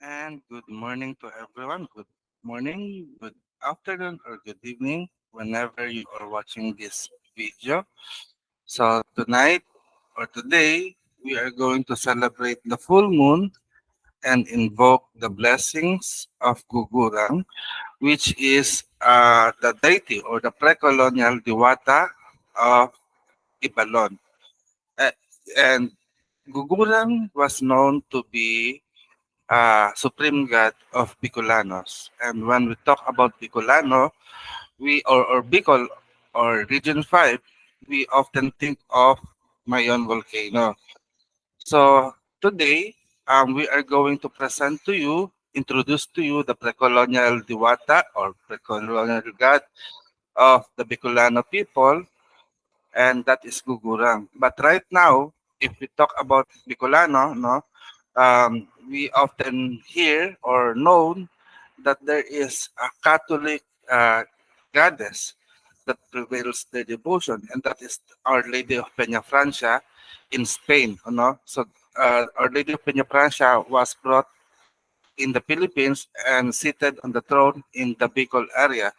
And good morning to everyone. Good morning, good afternoon, or good evening, whenever you are watching this video. So, tonight or today, we are going to celebrate the full moon and invoke the blessings of Gugurang, which is the deity or the pre-colonial diwata of Ibalon. Uh, and Gugurang was known to be supreme god of Bicolanos. And when we talk about Bicolano, or Bicol or Region 5, we often think of Mayon volcano. So today, we are going to present to you, introduce to you the pre-colonial Diwata or pre-colonial god of the Bicolano people, and that is Gugurang. But right now, if we talk about Bicolano, no, we often hear or know that there is a Catholic goddess that prevails their devotion, and that is Our Lady of Peñafrancia in Spain. No? So Our Lady of Peñafrancia was brought in the Philippines and seated on the throne in the Bicol area.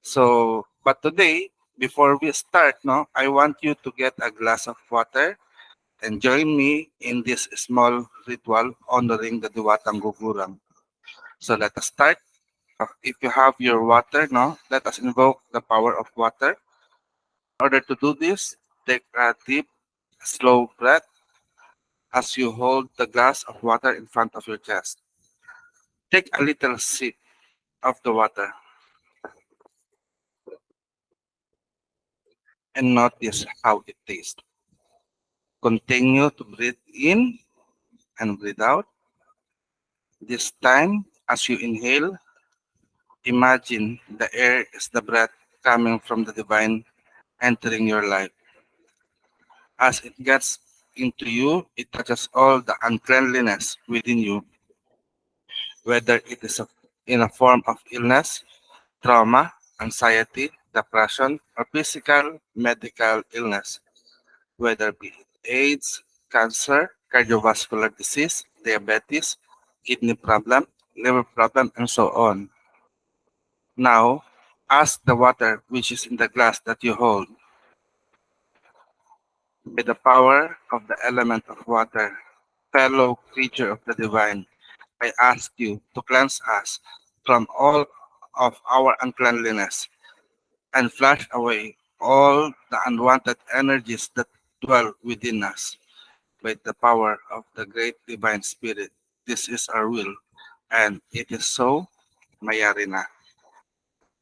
So, but today, before we start, no, I want you to get a glass of water and join me in this small ritual honoring the Diwatang Gugurang. So let us start. If you have your water, no, let us invoke the power of water. In order to do this, take a deep, slow breath as you hold the glass of water in front of your chest. Take a little sip of the water and notice how it tastes. Continue to breathe in and breathe out. This time, as you inhale, imagine the air is the breath coming from the divine entering your life. As it gets into you, it touches all the uncleanliness within you, whether it is in a form of illness, trauma, anxiety, depression, or physical medical illness, whether be it AIDS, cancer, cardiovascular disease, diabetes, kidney problem, liver problem, and so on. Now, ask the water which is in the glass that you hold, by the power of the element of water, fellow creature of the divine, I ask you to cleanse us from all of our uncleanliness and flush away all the unwanted energies that dwell within us by the power of the great divine spirit. This is our will, and it is so. Mayari na.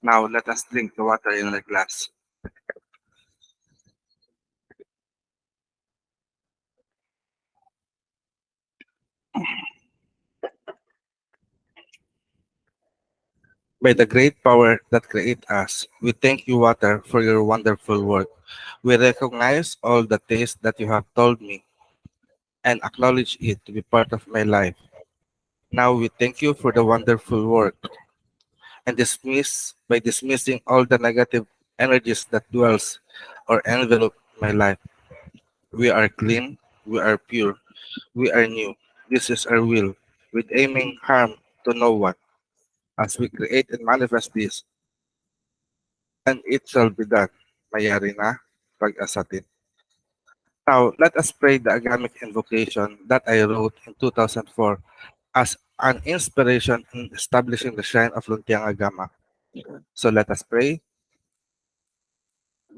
Now let us drink the water in the glass. By the great power that create us, we thank you, water, for your wonderful work. We recognize all the taste that you have told me and acknowledge it to be part of my life. Now we thank you for the wonderful work and dismissing all the negative energies that dwells or envelop my life. We are clean, we are pure, we are new. This is our will, with aiming harm to no one. As we create and manifest this, and it shall be done. Mayari na, pag-asatin. Now, let us pray the agamic invocation that I wrote in 2004 as an inspiration in establishing the shrine of Luntiang Agama. So let us pray.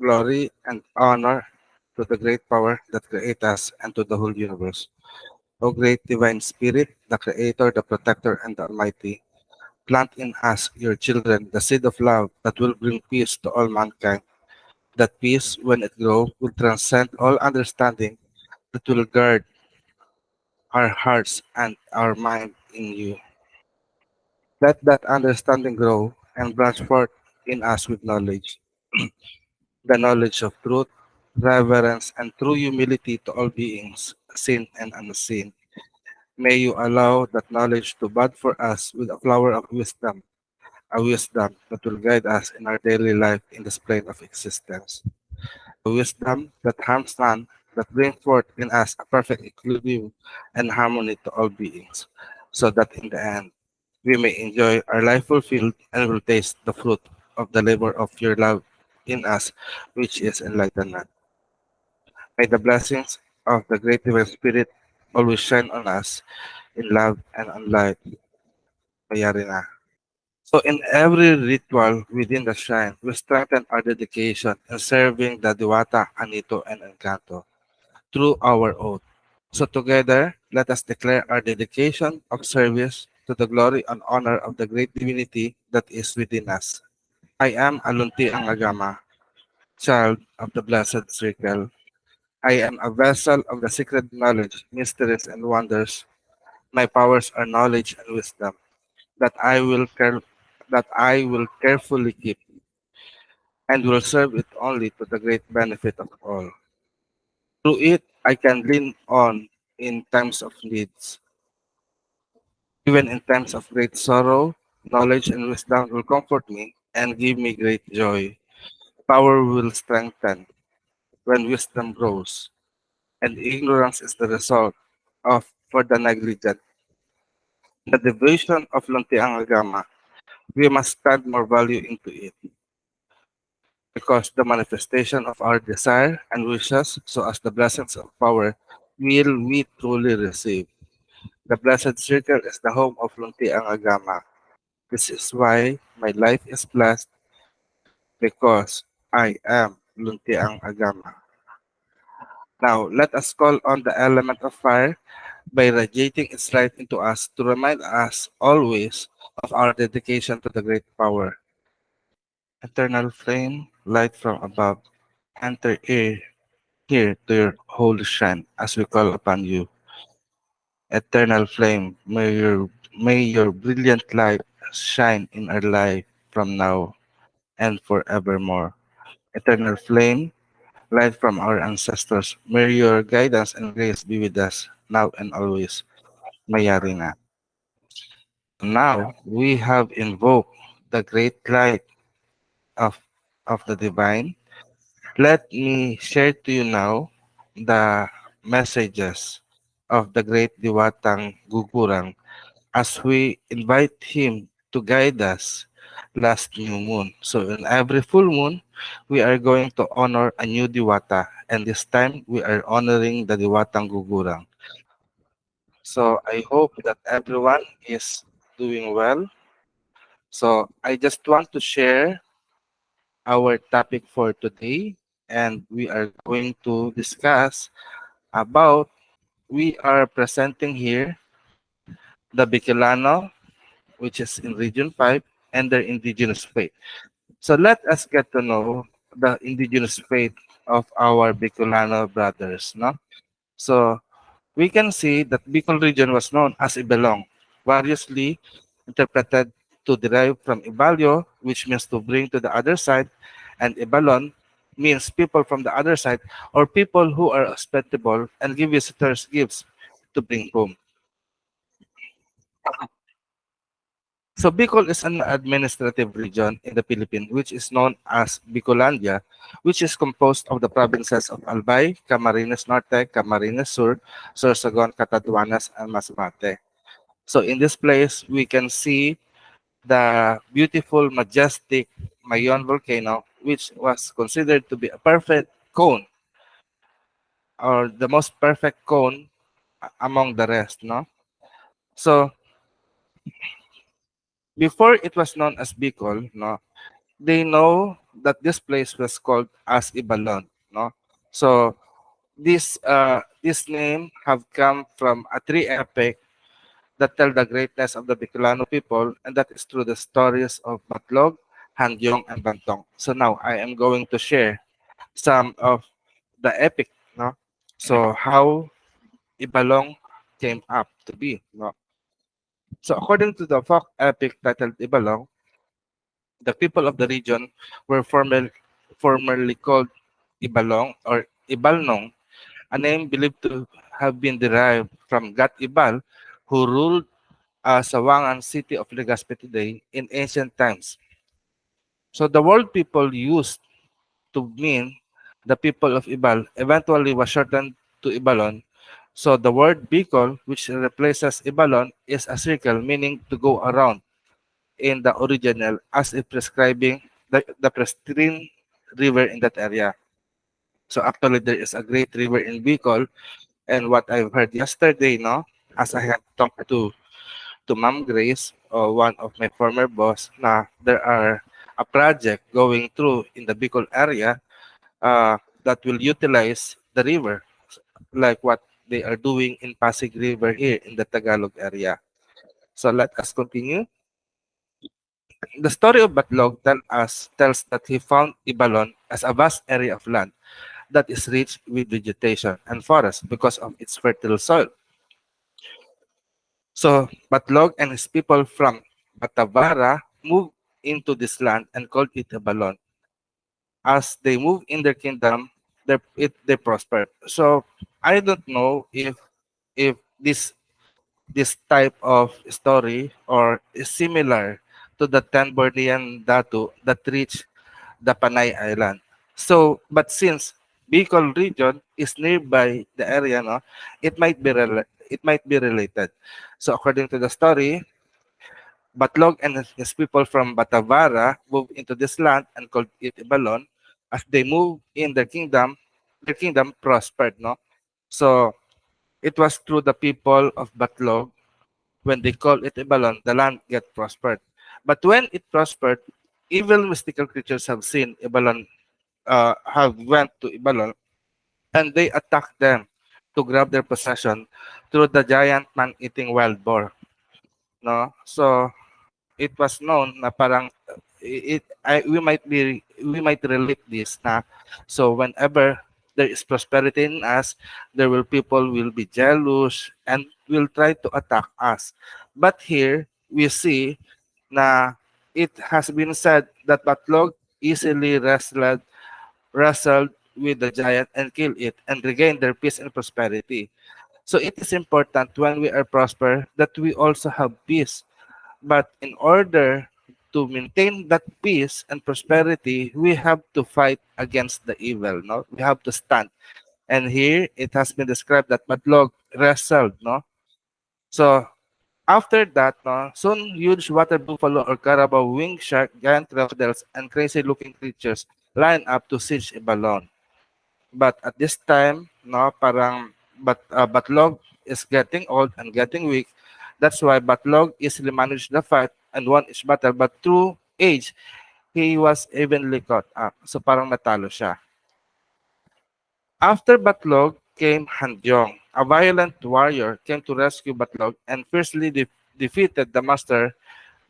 Glory and honor to the great power that creates us and to the whole universe. O great divine spirit, the creator, the protector, and the almighty, plant in us, your children, the seed of love that will bring peace to all mankind. That peace, when it grows, will transcend all understanding, that will guard our hearts and our mind in you. Let that understanding grow and branch forth in us with knowledge, the knowledge of truth, reverence, and true humility to all beings, seen and unseen. May you allow that knowledge to bud for us with a flower of wisdom, a wisdom that will guide us in our daily life in this plane of existence. A wisdom that harms none, that brings forth in us a perfect equilibrium and harmony to all beings. so that in the end we may enjoy our life fulfilled and will taste the fruit of the labor of your love in us, which is enlightenment. May the blessings of the Great Divine Spirit always shine on us in love and on light. Mayari na. So in every ritual within the shrine, we strengthen our dedication in serving the Diwata, Anito, and Encanto through our oath. So together, let us declare our dedication of service to the glory and honor of the great divinity that is within us. I am Alunti Angagama, child of the Blessed Circle. I am a vessel of the secret knowledge, mysteries, and wonders. My powers are knowledge and wisdom that I will carefully keep and will serve it only to the great benefit of all. Through it, I can lean on in times of needs. Even in times of great sorrow, knowledge and wisdom will comfort me and give me great joy. Power will strengthen when wisdom grows, and ignorance is the result of for the negligent. The devotion of Luntiang Agama, we must add more value into it because the manifestation of our desire and wishes, so as the blessings of power, will we truly receive. The Blessed Circle is the home of Luntiang Agama. This is why my life is blessed because I am Luntiang Agama. Now, let us call on the element of fire by radiating its light into us to remind us always of our dedication to the great power. Eternal flame, light from above, enter here to your holy shrine as we call upon you. Eternal flame, may your brilliant light shine in our life from now and forevermore. Eternal flame, light from our ancestors, may your guidance and grace be with us now and always. Mayari na. Now we have invoked the great light of, of the divine. Let me share to you now the messages of the great Diwatang Gugurang as we invite him to guide us last new moon. So in every full moon, we are going to honor a new Diwata, and this time we are honoring the Diwatang Gugurang. So I hope that everyone is doing well. So I just want to share our topic for today, and we are going to discuss about we are presenting here the Bicolano, which is in Region 5, and their indigenous faith. So let us get to know the indigenous faith of our Bicolano brothers. No? So we can see that Bicol region was known as Ibalon, variously interpreted to derive from Ibalyo, which means to bring to the other side, and Ibalon means people from the other side or people who are hospitable and give visitors gifts to bring home. So Bicol is an administrative region in the Philippines which is known as Bicolandia, which is composed of the provinces of Albay, Camarines Norte, Camarines Sur, Sorsogon, Catanduanes, and Masbate. So in this place, we can see the beautiful, majestic Mayon volcano, which was considered to be a perfect cone or the most perfect cone among the rest. No, so before it was known as Bicol, no, they know that this place was called as Ibalon. No, so this name have come from a three epic that tell the greatness of the Bicolano people, and that is through the stories of Batlog, Hangyong, and Bantong. So now I am going to share some of the epic, no? So how Ibalong came up to be, no? So according to the folk epic titled Ibalong, the people of the region were formerly called Ibalong or Ibalnong, a name believed to have been derived from God Ibal, who ruled Sawangan city of Legazpi today in ancient times. So the word people used to mean the people of Ibal eventually was shortened to Ibalon. So the word Bicol, which replaces Ibalon, is a circle meaning to go around in the original as if prescribing the pristine river in that area. So actually there is a great river in Bicol, and what I've heard yesterday, no, as I had talked to Ma'am Grace, one of my former boss, na there are a project going through in the Bicol area that will utilize the river, like what they are doing in Pasig River here in the Tagalog area. So let us continue. The story of Batlog tells that he found Ibalon as a vast area of land that is rich with vegetation and forest because of its fertile soil. So Batlog and his people from Batavara moved into this land and called it Ibalon. As they moved in their kingdom, they prospered. So I don't know if this type of story or is similar to the Tanbornian Datu that reached the Panay Island. So, but since Bicol region is nearby the area, no, it might be related. So, according to the story, Batlog and his people from Batavara moved into this land and called it Ibalon. As they moved in their kingdom prospered, no. So, it was through the people of Batlog when they called it Ibalon, the land get prospered. But when it prospered, evil mystical creatures have seen Ibalon have went to Ibalon and they attacked them to grab their possession through the giant man-eating wild boar. No, so it was known na parang we might relate this na so whenever there is prosperity in us, there will people will be jealous and will try to attack us. But here we see na it has been said that Batlog easily wrestled with the giant and killed it and regained their peace and prosperity. So it is important when we are prosper that we also have peace. But in order to maintain that peace and prosperity, we have to fight against the evil. No, we have to stand. And here it has been described that Batlog wrestled. No, so after that, no, soon huge water buffalo or carabao, winged shark, giant crocodiles, and crazy-looking creatures line up to siege Ibalon. But at this time, no, parang Batlog is getting old and getting weak. That's why Batlog easily managed the fight and won each battle. But through age, he was evenly caught up. So parang natalo siya. After Batlog came Handyong, a violent warrior came to rescue Batlog and fiercely defeated the master,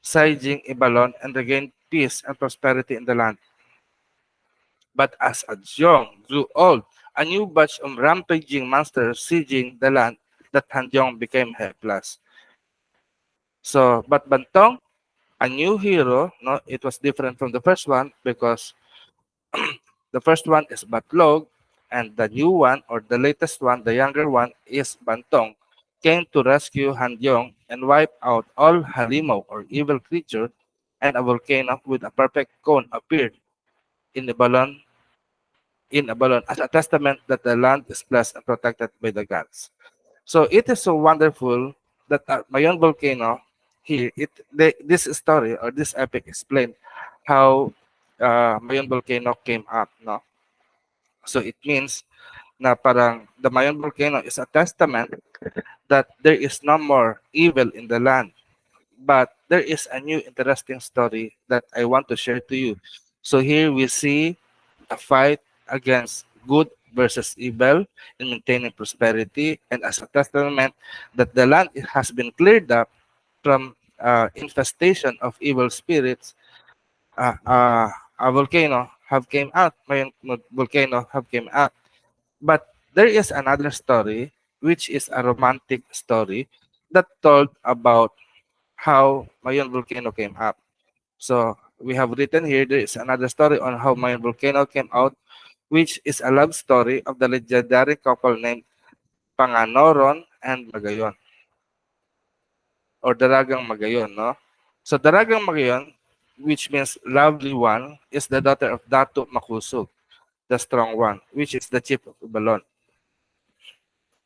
sieging Ibalon and regained peace and prosperity in the land. But as Adjong grew old, a new batch of rampaging monsters sieging the land that Handyong became helpless. So, but Bantong, a new hero, no, it was different from the first one because the first one is Batlog, and the new one or the latest one, the younger one, is Bantong, came to rescue Handyong and wipe out all Halimau or evil creature, and a volcano with a perfect cone appeared in the balloon in a balloon as a testament that the land is blessed and protected by the gods. So it is so wonderful that Mayon volcano here, this story or this epic explained how Mayon volcano came up. No, so it means na parang the Mayon volcano is a testament that there is no more evil in the land. But there is a new interesting story that I want to share to you. So here we see a fight against good versus evil in maintaining prosperity, and as a testament that the land has been cleared up from infestation of evil spirits, a volcano have came out. May volcano have came out. But there is another story, which is a romantic story that told about how Mayon volcano came up. So we have written here there is another story on how Mayon volcano came out, which is a love story of the legendary couple named Panganoron and Magayon, or Daragang Magayon, no? So Daragang Magayon, which means lovely one, is the daughter of Datu Makusog, the strong one, which is the chief of Ibalon.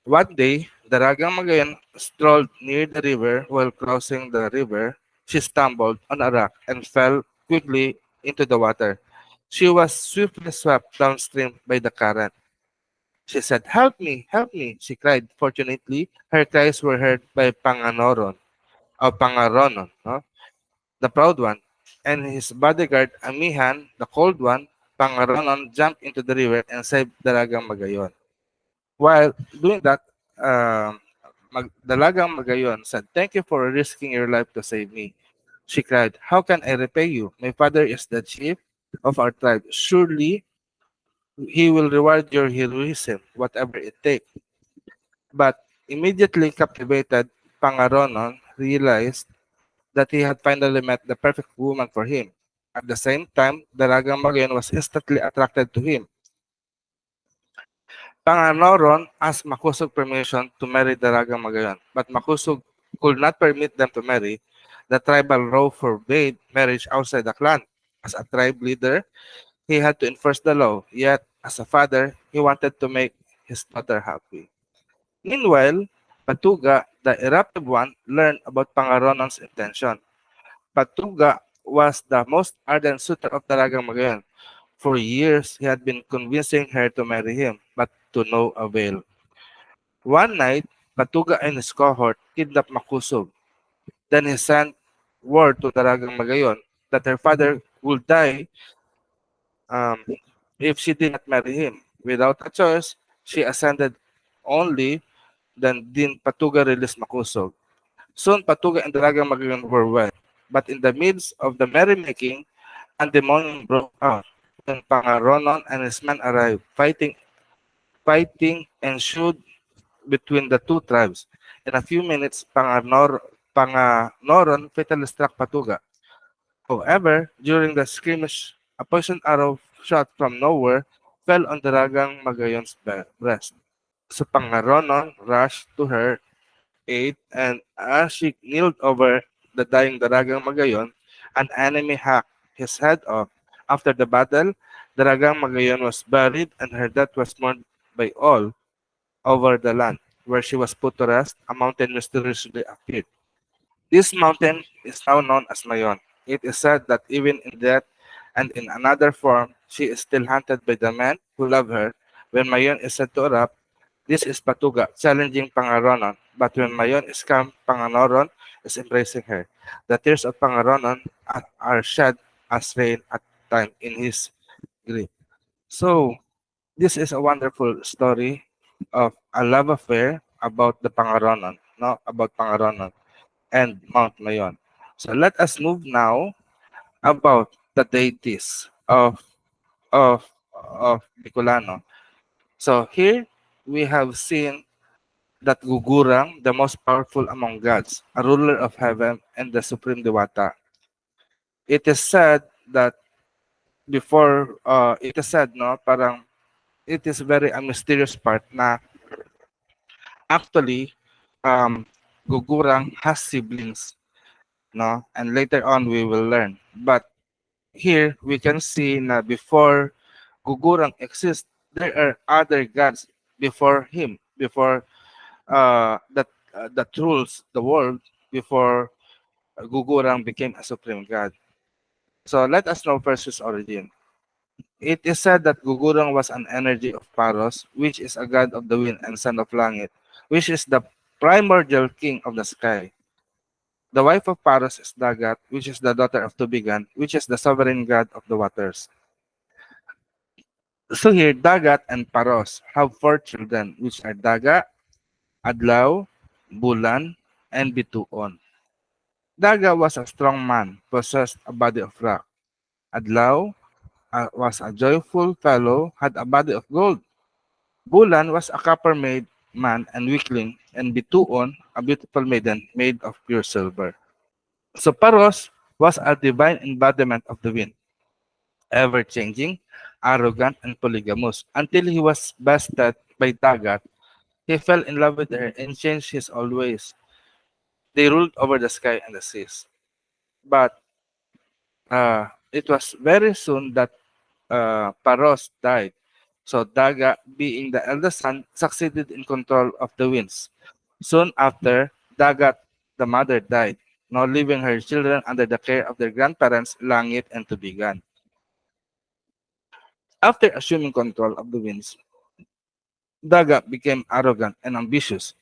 One day, Daragang Magayan strolled near the river. While crossing the river, she stumbled on a rock and fell quickly into the water. She was swiftly swept downstream by the current. She said, help me, she cried. Fortunately, her cries were heard by Panganoron, or Pangaronon, no? The proud one, and his bodyguard, Amihan, the cold one. Pangaronon jumped into the river and saved Daragang Magayon. While doing that, Dalagang Magayon said, thank you for risking your life to save me. She cried, how can I repay you? My father is the chief of our tribe. Surely he will reward your heroism, whatever it takes. But immediately captivated, Pangaronon realized that he had finally met the perfect woman for him. At the same time, Dalagang Magayon was instantly attracted to him. Panganoron asked Makusog permission to marry Dalagang Magayon, but Makusog could not permit them to marry. The tribal law forbade marriage outside the clan. As a tribe leader, he had to enforce the law, yet as a father, he wanted to make his daughter happy. Meanwhile, Patuga, the eruptive one, learned about Pangaronon's intention. Patuga was the most ardent suitor of Dalagang Magayon. For years, he had been convincing her to marry him, but to no avail. One night, Patuga and his cohort kidnapped Makusog. Then he sent word to Dalagang Magayon that her father would die um, if she did not marry him. Without a choice, she ascended only. Then Din Patuga released Makusog. Soon, Patuga and Dalagang Magayon were wed. But in the midst of the merrymaking, pandemonium broke out. When Pangaronon and his men arrived, fighting ensued between the two tribes. In a few minutes, Panganoron fatally struck Patuga. However, during the skirmish, a poisoned arrow shot from nowhere fell on Dalagang Magayon's breast. So Pangaronon rushed to her aid, and as she kneeled over the dying Dalagang Magayon, an enemy hacked his head off. After the battle, Dalagang Magayon was buried, and her death was mourned by all over the land. Where she was put to rest, a mountain mysteriously appeared. This mountain is now known as Mayon. It is said that even in death and in another form, she is still hunted by the men who love her. When Mayon is said to erupt, this is Patuga challenging Pangaronon. But when Mayon is calm, Panganoron is embracing her. The tears of Pangaronon are shed as rain at time in his grief. So, this is a wonderful story of a love affair about the Pangaronon, no, about Pangaronon and Mount Mayon. So let us move now about the deities of Bicolano. So here we have seen that Gugurang, the most powerful among gods, a ruler of heaven and the supreme Dewata. It is said that it is said, no, parang it is very a mysterious part na actually Gugurang has siblings, no, and later on we will learn. But here we can see na before Gugurang exists, there are other gods before him, before that rules the world before Gugurang became a supreme god. So let us know first his origin. It is said that Gugurang was an energy of Paros, which is a god of the wind and son of Langit, which is the primordial king of the sky. The wife of Paros is Dagat, which is the daughter of Tubigan, which is the sovereign god of the waters. So here, Dagat and Paros have four children, which are Daga, Adlaw, Bulan, and Bituon. Daga was a strong man, possessed a body of rock. Adlaw was a joyful fellow, had a body of gold. Bulan was a copper-made man and weakling, and Bituon, a beautiful maiden made of pure silver. So Paros was a divine embodiment of the wind, ever-changing, arrogant, and polygamous. Until he was bested by Dagat, he fell in love with her and changed his old ways. They ruled over the sky and the seas. But it was very soon that Paros died. So Daga, being the eldest son, succeeded in control of the winds. Soon after, Dagat, the mother, died, now leaving her children under the care of their grandparents, Langit and Tubigan. After assuming control of the winds, Daga became arrogant and ambitious,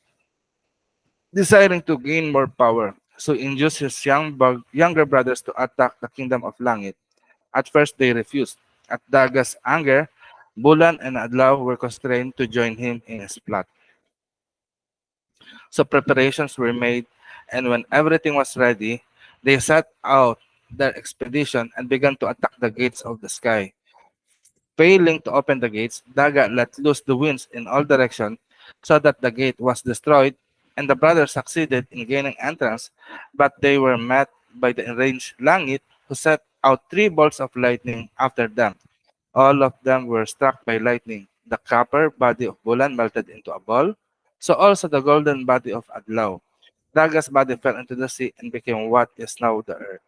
desiring to gain more power. So he induced his younger brothers to attack the kingdom of Langit. At first, they refused. At Daga's anger, Bulan and Adlaw were constrained to join him in his plot. So preparations were made, and when everything was ready, they set out their expedition and began to attack the gates of the sky. Failing to open the gates, Daga let loose the winds in all directions so that the gate was destroyed, and the brothers succeeded in gaining entrance, but they were met by the enraged Langit, who set out three bolts of lightning after them. All of them were struck by lightning. The copper body of Bulan melted into a ball, so also the golden body of Adlaw. Daga's body fell into the sea and became what is now the earth.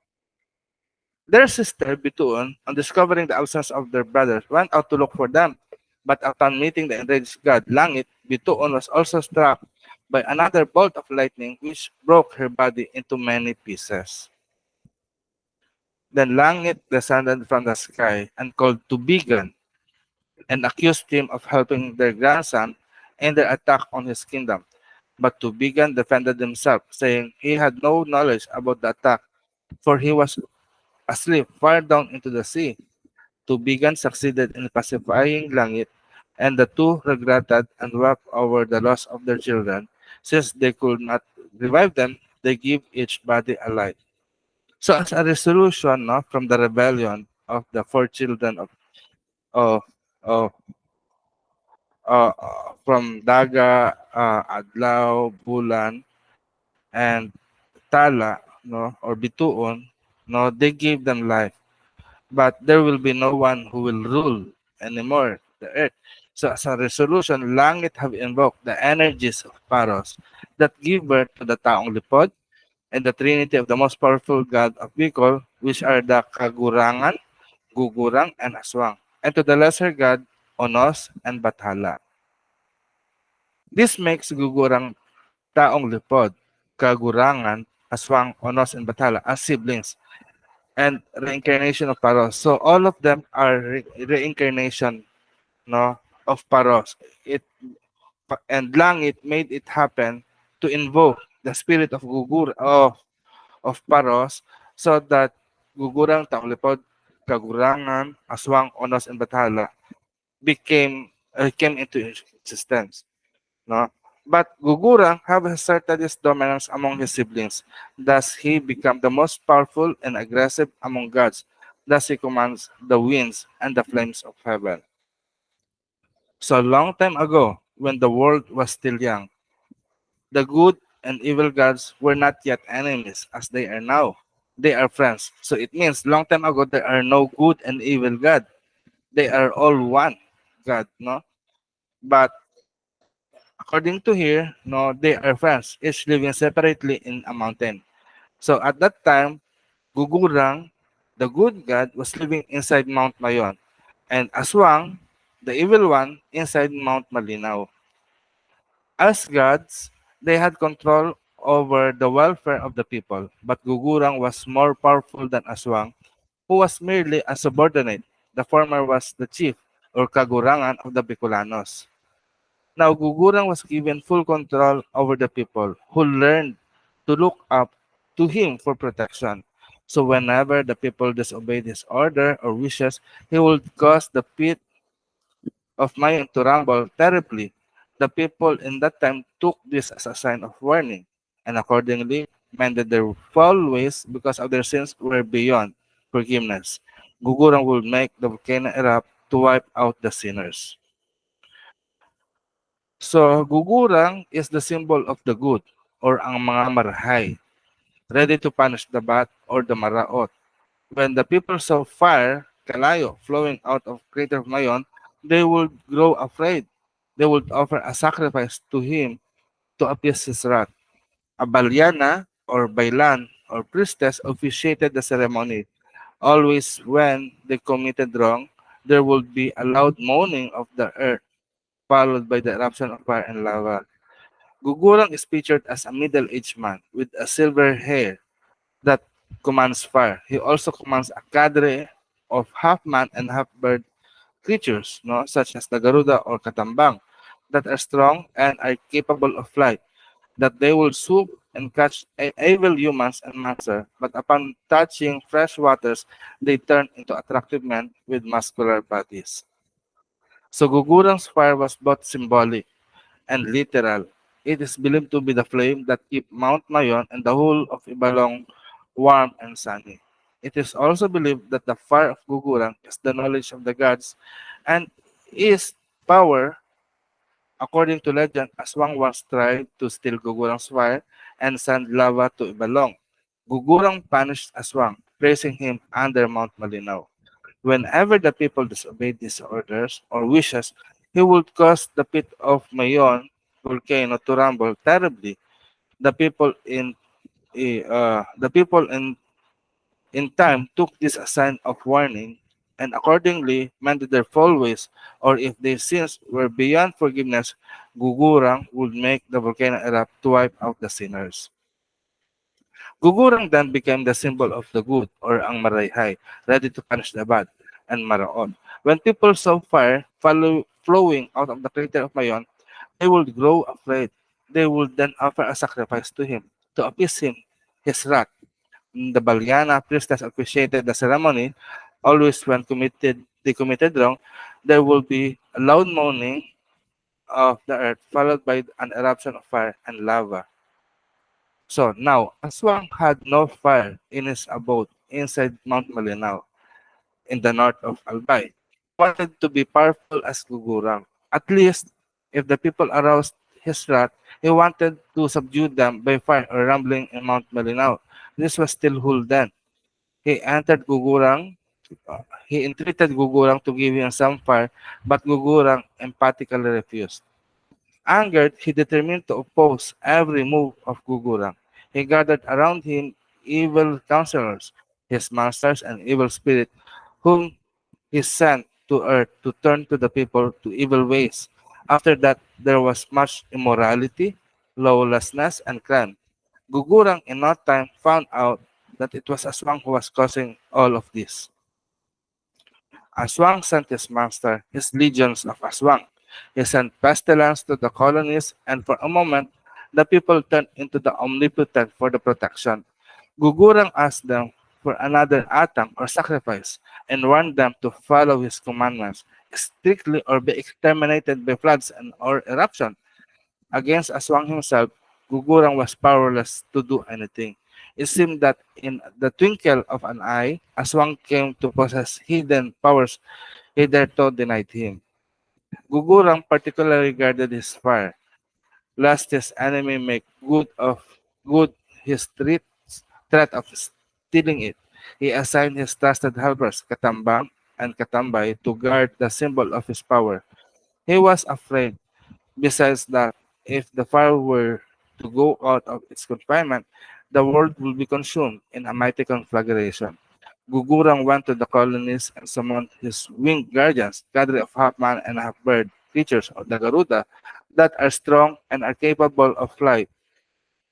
Their sister, Bituon, on discovering the absence of their brothers, went out to look for them. But upon meeting the enraged god Langit, Bituon was also struck by another bolt of lightning which broke her body into many pieces. Then Langit descended from the sky and called Tubigan and accused him of helping their grandson in their attack on his kingdom. But Tubigan defended himself, saying he had no knowledge about the attack, for he was asleep far down into the sea. Tubigan succeeded in pacifying Langit, and the two regretted and wept over the loss of their children. Since they could not revive them, they gave each body a light. So as a resolution, no, from the rebellion of the four children of, of from Daga, Adlaw, Bulan, and Tala, no, or Bituon, no, they gave them life. But there will be no one who will rule anymore the earth. So as a resolution, Langit have invoked the energies of Paros that give birth to the Taong Lipod and the trinity of the most powerful god of Bicol, which are the Kagurangan, Gugurang, and Aswang, and to the lesser god, Onos and Bathala. This makes Gugurang Taong Lipod, Kagurangan, Aswang, Onos, and Bathala as siblings and reincarnation of Paros. So all of them are reincarnation, no, of Paros. And Langit made it happen to invoke the spirit of of Paros so that Gugurang, Taolipod, Kagurangan, Aswang, Onos, and Bathala came into existence. No? But Gugurang have asserted his dominance among his siblings. Thus, he became the most powerful and aggressive among gods. Thus, he commands the winds and the flames of heaven. So, a long time ago, when the world was still young, the good and evil gods were not yet enemies as they are now. They are friends. So, it means long time ago, there are no good and evil god. They are all one God, no? But according to here, no, they are friends, each living separately in a mountain. So at that time, Gugurang, the good god, was living inside Mount Mayon, and Aswang, the evil one, inside Mount Malinaw. As gods, they had control over the welfare of the people, but Gugurang was more powerful than Aswang, who was merely a subordinate. The former was the chief or Kagurangan of the Bicolanos. Now, Gugurang was given full control over the people who learned to look up to him for protection. So, whenever the people disobeyed his order or wishes, he would cause the pit of Mayon to rumble terribly. The people in that time took this as a sign of warning and accordingly mended their foul ways because of their sins were beyond forgiveness. Gugurang would make the volcano erupt to wipe out the sinners. So, gugurang is the symbol of the good or ang mga marhay, ready to punish the bad or the maraot. When the people saw fire, kalayo, flowing out of crater of Mayon, they would grow afraid. They would offer a sacrifice to him to appease his wrath. A balyana or bailan or priestess officiated the ceremony. Always when they committed wrong, there would be a loud moaning of the earth, followed by the eruption of fire and lava. Gugurang is featured as a middle-aged man with a silver hair that commands fire. He also commands a cadre of half-man and half-bird creatures, no, such as the Garuda or Katambang, that are strong and are capable of flight, that they will swoop and catch evil humans and monsters, but upon touching fresh waters, they turn into attractive men with muscular bodies. So Gugurang's fire was both symbolic and literal. It is believed to be the flame that keep Mount Mayon and the whole of Ibalong warm and sunny. It is also believed that the fire of Gugurang is the knowledge of the gods and is power. According to legend, Aswang once tried to steal Gugurang's fire and send lava to Ibalong. Gugurang punished Aswang, placing him under Mount Malinaw. Whenever the people disobeyed his orders or wishes, he would cause the pit of Mayon volcano to rumble terribly. The people in the people in time took this as a sign of warning and accordingly mended their foul ways, or if their sins were beyond forgiveness, Gugurang would make the volcano erupt to wipe out the sinners. Gugurang then became the symbol of the good or ang marayhay, ready to punish the bad and maraon. When people saw fire flowing out of the crater of Mayon, they would grow afraid. They would then offer a sacrifice to him to appease him, his wrath. The Balyana priestess appreciated the ceremony. Always when they committed wrong, there will be a loud moaning of the earth followed by an eruption of fire and lava. So now, Aswang had no fire in his abode inside Mount Malinaw in the north of Albay. He wanted to be powerful as Gugurang. At least, if the people aroused his wrath, he wanted to subdue them by fire or rumbling in Mount Malinaw. This was still Huldan. He entered Gugurang. He entreated Gugurang to give him some fire, but Gugurang emphatically refused. Angered, he determined to oppose every move of Gugurang. He gathered around him evil counselors, his masters and evil spirits, whom he sent to earth to turn to the people to evil ways. After that, there was much immorality, lawlessness, and crime. Gugurang in no time found out that it was Aswang who was causing all of this. Aswang sent his master, his legions of Aswang. He sent pestilence to the colonies, and for a moment, the people turned into the omnipotent for the protection. Gugurang asked them for another atang or sacrifice and warned them to follow his commandments strictly or be exterminated by floods and or eruption. Against Aswang himself, Gugurang was powerless to do anything. It seemed that in the twinkle of an eye, Aswang came to possess hidden powers hitherto denied him. Gugurang particularly guarded his fire, lest his enemy make good his threat of stealing it. He assigned his trusted helpers, Katambang and Katambay, to guard the symbol of his power. He was afraid, besides that, if the fire were to go out of its confinement, the world will be consumed in a mighty conflagration. Gugurang went to the colonies and summoned his winged guardians, cadre of half-man and half-bird creatures of the Garuda that are strong and are capable of flight,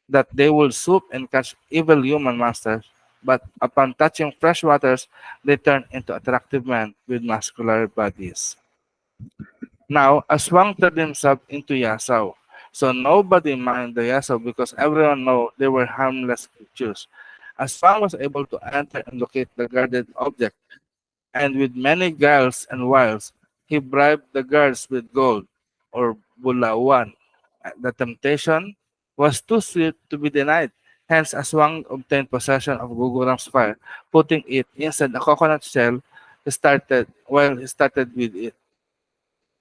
that they will swoop and catch evil human monsters, but upon touching fresh waters, they turn into attractive men with muscular bodies. Now, Aswang turned himself into Yasaw. So nobody minded the Yasaw because everyone know they were harmless creatures. Aswang was able to enter and locate the guarded object, and with many guiles and wiles, he bribed the guards with gold, or bulawan. The temptation was too sweet to be denied. Hence, Aswang obtained possession of Gugurang's fire, putting it inside a coconut shell. He started with it.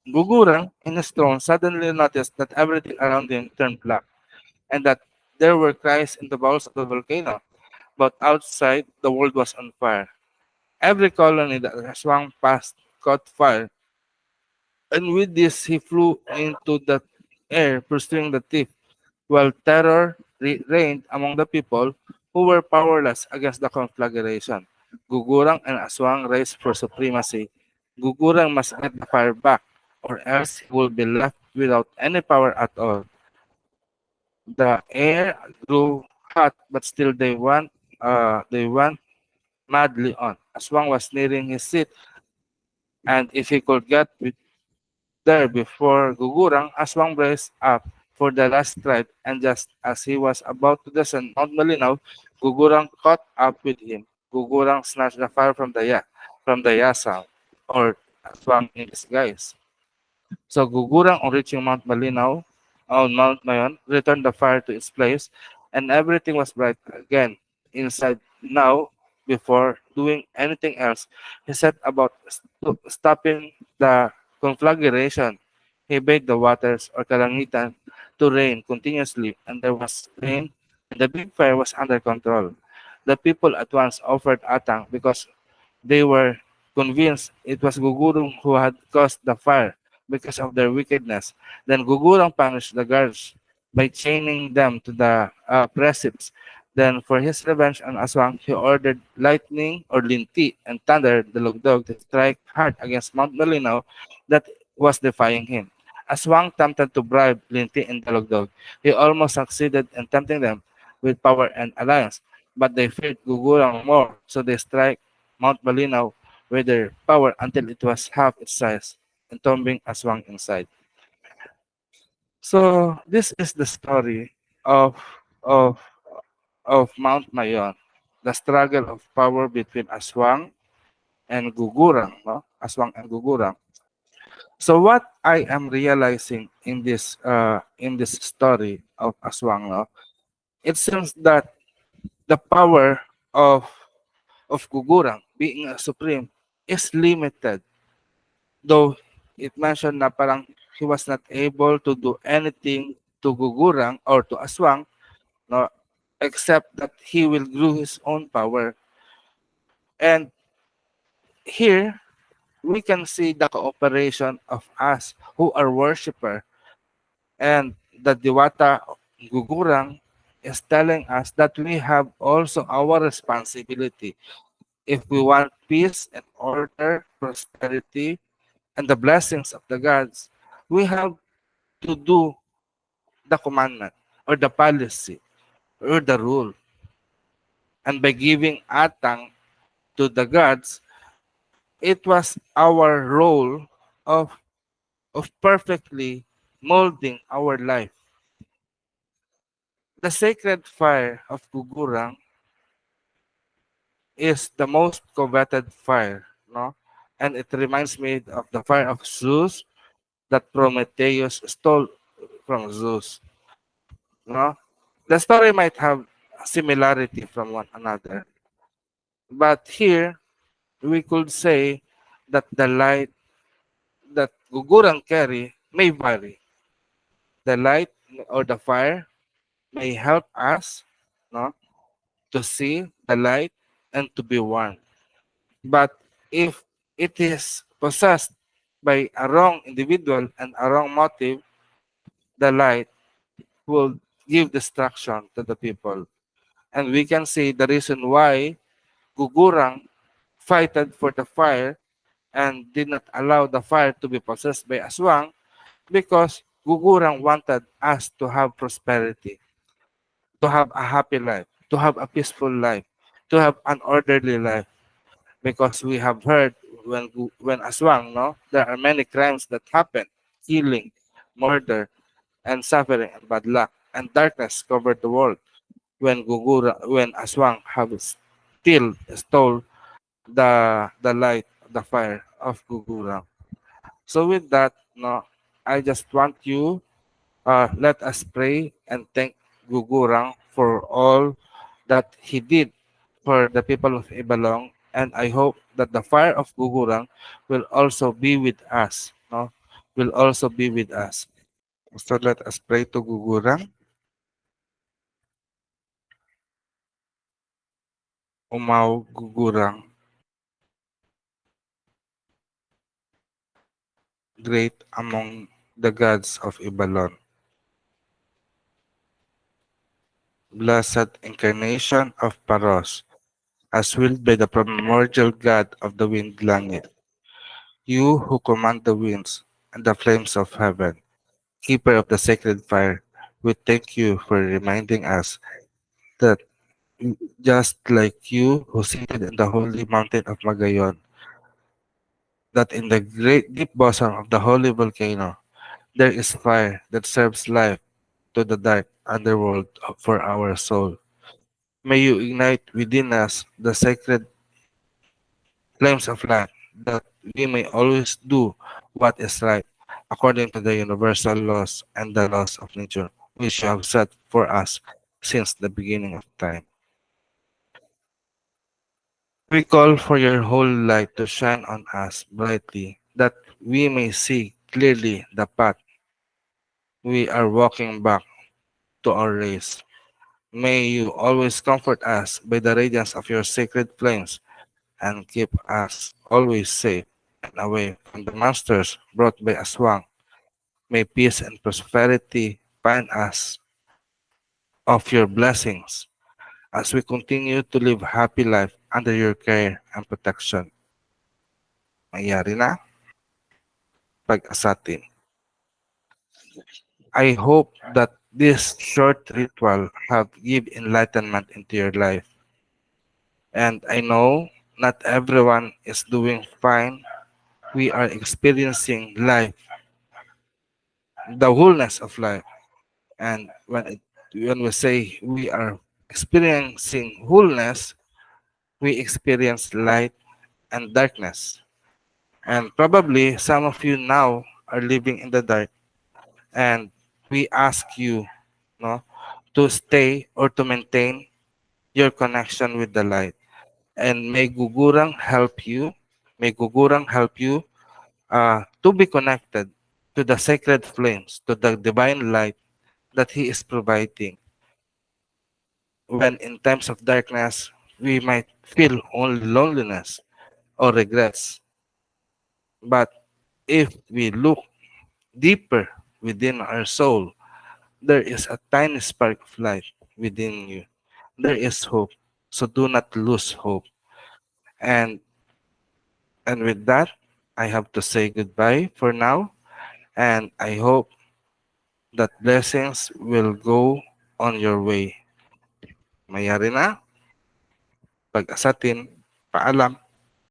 Gugurang, in his throne, suddenly noticed that everything around him turned black, and that there were cries in the bowels of the volcano, but outside the world was on fire. Every colony that Aswang passed caught fire, and with this he flew into the air, pursuing the thief, while terror reigned among the people who were powerless against the conflagration. Gugurang and Aswang raced for supremacy. Gugurang must get the fire back, or else he will be left without any power at all. The air grew hot, but still they went madly on. Aswang was nearing his seat, and if he could get there before Gugurang, Aswang braced up for the last stride, and just as he was about to descend Mount Malinaw, Gugurang caught up with him. Gugurang snatched the fire from the yasang, or Aswang in disguise. So Gugurang on reaching Mount Malinaw, on Mount Mayon, returned the fire to its place, and everything was bright again inside. Now, before doing anything else, he set about stopping the conflagration. He bade the waters or kalangitan to rain continuously, and there was rain, and the big fire was under control. The people at once offered atang because they were convinced it was Gugurong who had caused the fire because of their wickedness. Then Gugurong punished the guards by chaining them to the precipice. Then, for his revenge on Aswang, he ordered lightning or linti and thunder, the lugdog, to strike hard against Mount Malinaw that was defying him. Aswang attempted to bribe Linti and the lugdog. He almost succeeded in tempting them with power and alliance, but they feared Gugurang more, so they strike Mount Malinaw with their power until it was half its size, entombing Aswang inside. So this is the story of of of Mount Mayon, the struggle of power between Aswang and Gugurang, no? Aswang and Gugurang. So what I am realizing in this story of Aswang, no? It seems that the power of Gugurang being a supreme is limited. Though it mentioned na parang he was not able to do anything to Gugurang or to Aswang, no, except that he will grow his own power. And here we can see the cooperation of us who are worshipper, and the Diwata Gugurang is telling us that we have also our responsibility. If we want peace and order, prosperity, and the blessings of the gods, we have to do the commandment or the policy or the rule. And by giving atang to the gods, it was our role of, of perfectly molding our life. The sacred fire of Gugurang is the most coveted fire, no? And it reminds me of the fire of Zeus that Prometheus stole from Zeus, no? The story might have similarity from one another, but here we could say that the light that Gugurang carry may vary. The light or the fire may help us, no, to see the light and to be warm. But if it is possessed by a wrong individual and a wrong motive, the light will give destruction to the people. And we can see the reason why Gugurang fighted for the fire and did not allow the fire to be possessed by Aswang, because Gugurang wanted us to have prosperity, to have a happy life, to have a peaceful life, to have an orderly life. Because we have heard when Aswang, no, there are many crimes that happen, killing, murder, and suffering and bad luck, and darkness covered the world when Aswang have still stole the light, the fire of Gugurang. So with that, no, I just want you let us pray and thank Gugurang for all that he did for the people of Ibalong, and I hope that the fire of Gugurang will also be with us, no? Will also be with us. So let us pray to Gugurang. Umaw Gugurang, great among the gods of Ibalon, blessed incarnation of Paros, as willed by the primordial god of the wind langit. You who command the winds and the flames of heaven, keeper of the sacred fire, we thank you for reminding us that just like you who seated in the holy mountain of Magayon, that in the great deep bosom of the holy volcano, there is fire that serves life to the dark underworld for our soul. May you ignite within us the sacred flames of life, that we may always do what is right, according to the universal laws and the laws of nature, which you have set for us since the beginning of time. We call for your holy light to shine on us brightly, that we may see clearly the path we are walking back to our race. May you always comfort us by the radiance of your sacred flames and keep us always safe and away from the monsters brought by Aswang. May peace and prosperity find us of your blessings as we continue to live happy life under your care and protection. Mayari na pag-asatin. I hope that this short ritual have give enlightenment into your life. And I know not everyone is doing fine. We are experiencing life, the wholeness of life. And when we say we are experiencing wholeness, we experience light and darkness. And probably some of you now are living in the dark, and we ask you, no, to stay or to maintain your connection with the light. And may Gugurang help you. May Gugurang help you to be connected to the sacred flames, to the divine light that He is providing. When in times of darkness, we might feel only loneliness or regrets. But if we look deeper within our soul, there is a tiny spark of light within you. There is hope. So do not lose hope. And and with that, I have to say goodbye for now. And I hope that blessings will go on your way. Mayari na, pag-asatin, paalam.